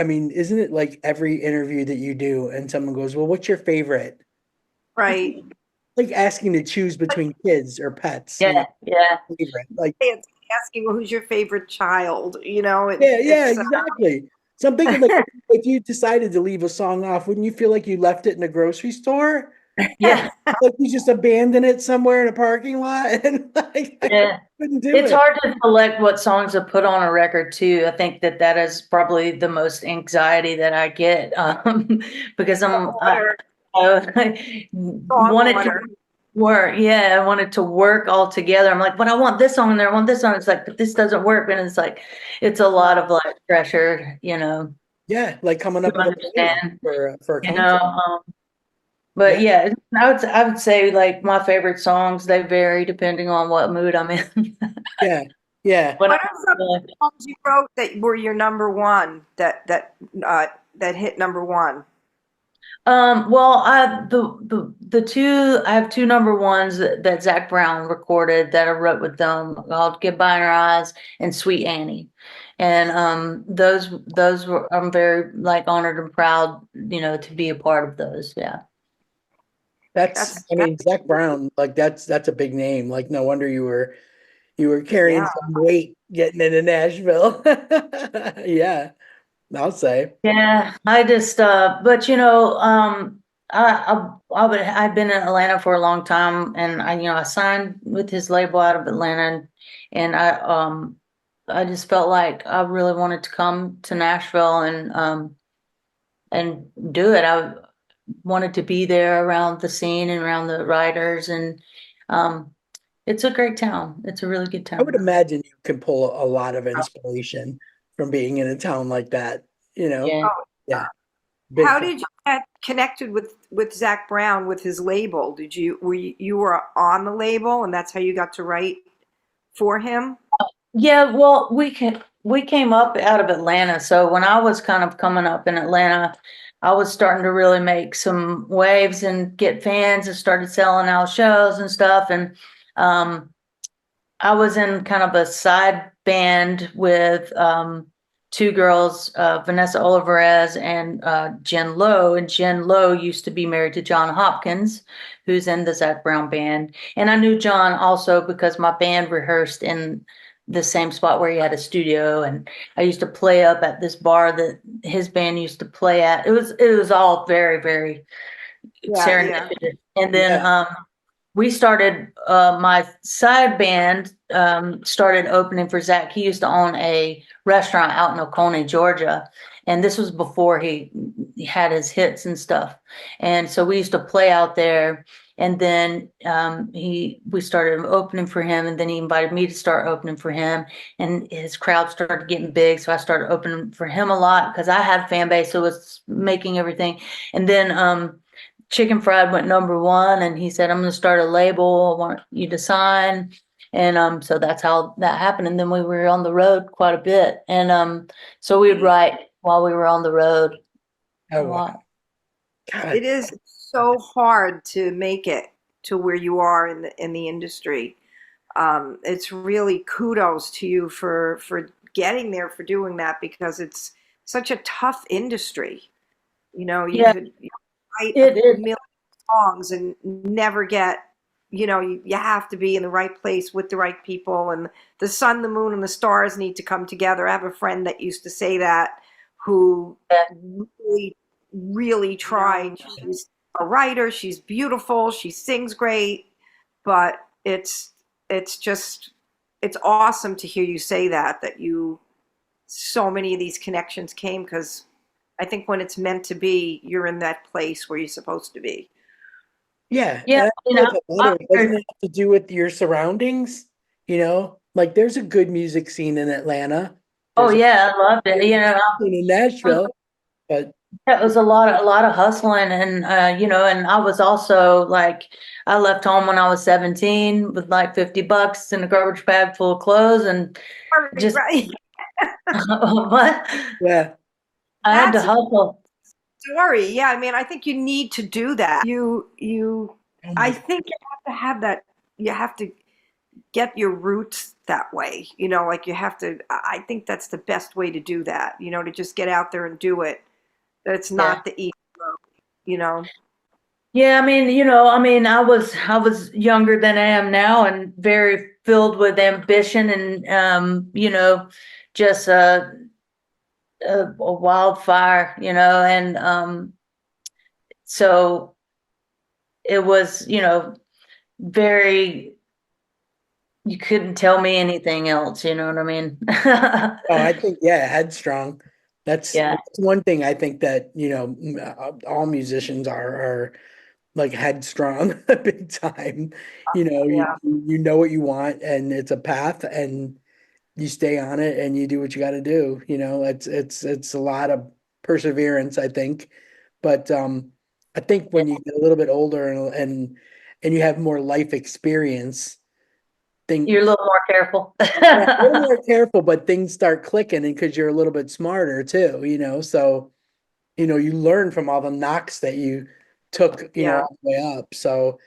mean, isn't it like every interview that you do and someone goes, well, what's your favorite? It's
Right.
like asking to choose between kids or pets,
yeah, yeah,
favorite. Like,
It's asking, well, who's your favorite child?
yeah,
It's
exactly. So I'm thinking like if you decided to leave a song off, wouldn't you feel like you left it in a grocery store?
yeah,
Like you just abandon it somewhere in a parking lot and like I
yeah.
couldn't do
It's
it.
hard to select what songs to put on a record too. I think that is probably the most anxiety that I get because I want it to
songwriter.
work. Yeah, I want it to work all together. I'm like, but I want this song in there. I want this song. It's like, but this doesn't work, and it's like, it's a lot of like pressure,
Yeah, like coming
to
up with a plan
understand,
for a
you know.
concert.
But
Yeah,
yeah, I would say like my favorite songs, they vary depending on what mood I'm in.
yeah, yeah.
When
What are some songs you wrote that were your number one that hit number one?
Well, the two I have two number ones that Zach Brown recorded that I wrote with them called "Goodbye in Our Eyes" and "Sweet Annie," and those were I'm very like honored and proud, to be a part of those. Yeah,
I
That's
mean, Zach Brown, like that's a big name. Like, no wonder you were carrying
yeah.
some weight getting into Nashville. Yeah, I'll say.
yeah. I just but I've been in Atlanta for a long time, and I signed with his label out of Atlanta, and I just felt like I really wanted to come to Nashville and do it. I wanted to be there around the scene and around the writers, and um, it's a great town. It's a really good
I would
town.
imagine you can pull a lot of inspiration from being in a town like that, you know?
Yeah.
Oh,
Yeah, big
how
time.
did you get connected with Zach Brown with his label? Did you were on the label and that's how you got to write for him?
Yeah, well, we came up out of Atlanta. So when I was kind of coming up in Atlanta, I was starting to really make some waves and get fans and started selling out shows and stuff. And I was in kind of a side band with two girls, Vanessa Olivarez and Jen Lowe. And Jen Lowe used to be married to John Hopkins, who's in the Zac Brown band. And I knew John also because my band rehearsed in the same spot where he had a studio. And I used to play up at this bar that his band used to play at. It was all very, very serendipitous. And then we started, my side band started opening for Zach. He used to own a restaurant out in Oconee, Georgia. And this was before he had his hits and stuff. And so we used to play out there. And then we started opening for him. And then he invited me to start opening for him. And his crowd started getting big. So I started opening for him a lot because I had a fan base. So it was making everything. And then Chicken Fried went #1, and he said, "I'm going to start a label. I want you to sign." And so that's how that happened. And then we were on the road quite a bit. And so we would write while we were on the road a lot.
God.
It is so hard to make it to where you are in the industry. It's really kudos to you for getting there, for doing that, because it's such a tough industry. You know, you could write a million songs and never get, you have to be in the right place with the right people, and the sun, the moon, and the stars need to come together. I have a friend that used to say that, who really, really tried. She's a writer, she's beautiful, she sings great, but it's awesome to hear you say that so many of these connections came, because I think when it's meant to be, you're in that place where you're supposed to be.
Yeah.
Yeah,
Doesn't it have to do with your surroundings? Like there's a good music scene in Atlanta.
Oh yeah, I loved it.
In Nashville, but
it was a lot of hustling, and and I was also like, I left home when I was 17 with like $50 in a garbage bag full of clothes, and just
right.
what?
Yeah,
I had to hustle.
Story. Yeah, I mean, I think you need to do that. I think you have to have that. You have to get your roots that way. Like you have to. I think that's the best way to do that. To just get out there and do it. That it's not the easy road.
Yeah, I was younger than I am now, and very filled with ambition, and just a wildfire, and so it was, very, you couldn't tell me anything else, you know what I mean?
Oh, I think headstrong. That's one thing I think that all musicians are like headstrong big time. You know what you want, and it's a path, and you stay on it, and you do what you got to do. It's a lot of perseverance, I think. But I think when you get a little bit older and you have more life experience,
you're a little more careful.
a little more careful, but things start clicking, and because you're a little bit smarter too. So you learn from all the knocks that you took, all the way up. So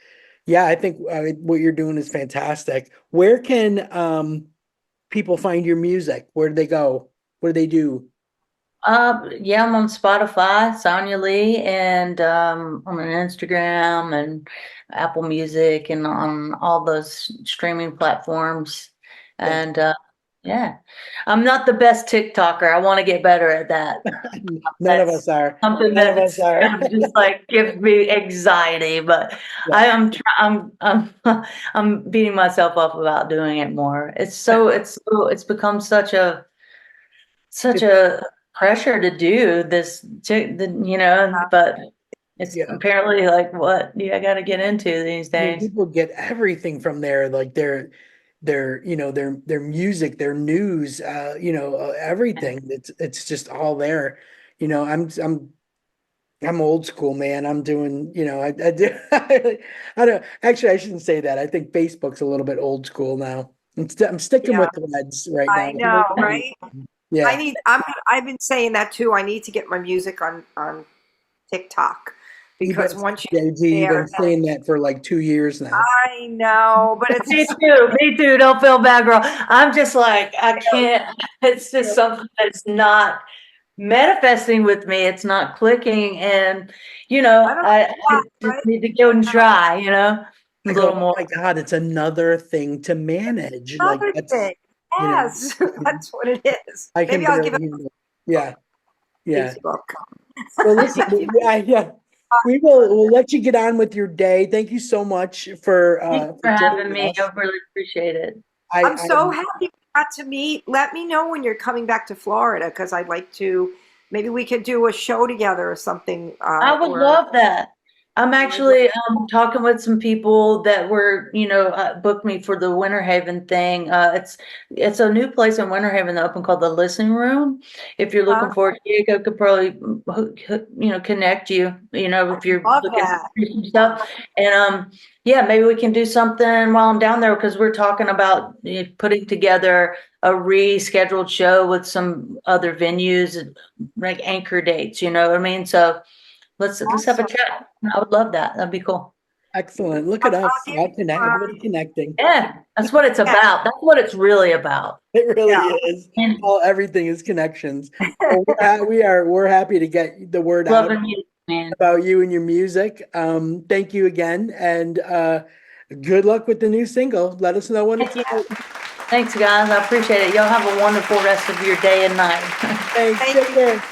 yeah, I think what you're doing is fantastic. Where can people find your music? Where do they go? What do they do?
Yeah, I'm on Spotify, Sonia Leigh, and I'm on Instagram and Apple Music, and on all those streaming platforms. And yeah, I'm not the best TikToker. I want to get better at that.
None of us are.
Something
None of us are.
just like gives me anxiety, but I'm beating myself up about doing it more. It's become such a pressure to do this, but it's apparently like what I got to get into these days.
People get everything from there, like their music, their news, everything. It's just all there. I'm old school, man. I'm doing, I do. I don't actually. I shouldn't say that. I think Facebook's a little bit old school now. I'm sticking with Threads right now.
I know, right?
Yeah.
I've been saying that too. I need to get my music on TikTok, because
You've
once
been,
you're
JG, you've been
there,
saying that for like 2 years now.
I know, but it's
Me too. Me too. Don't feel bad, girl. I'm just like, I can't. It's just something that's not manifesting with me. It's not clicking. And,
I don't know
I
why,
just
right?
need to go and try, a
I go,
little
oh
more.
my God, it's another thing to manage. Like
Another
that's,
thing. Yes, that's what it is.
I can
Maybe I'll give
barely
it
handle it. Yeah,
a
yeah.
Facebook.
Well, listen, yeah. We'll let you get on with your day. Thank you so much
Thanks
for
for having
joining
me. I
us.
really appreciate it.
I'm
I
so happy we got to meet. Let me know when you're coming back to Florida because I'd like to. Maybe we could do a show together or something.
I would love that. I'm actually talking with some people that were, booked me for the Winter Haven thing. It's a new place in Winter Haven that opened called the Listening Room. If you're looking for it, Diego could probably, connect you, if you're
love
looking
that.
for some stuff. And yeah, maybe we can do something while I'm down there because we're talking about putting together a rescheduled show with some other venues, like anchor dates. You know what I mean? So. Let's have a
Awesome.
chat. I would love that. That'd be cool.
excellent. Look at
I'll
us.
give
All connect,
you,
everybody connecting.
Yeah, that's what it's
yeah,
about. That's what it's really about.
It really
yeah.
is.
And
All everything is connections. Well, we're happy to get the word out
loving you, man.
about you and your music. Thank you again, and good luck with the new single. Let us know when it's
Thank
out.
you. Thanks, guys. I appreciate it. Y'all have a wonderful rest of your day and night.
Thanks.
Thank
Take
you.
care.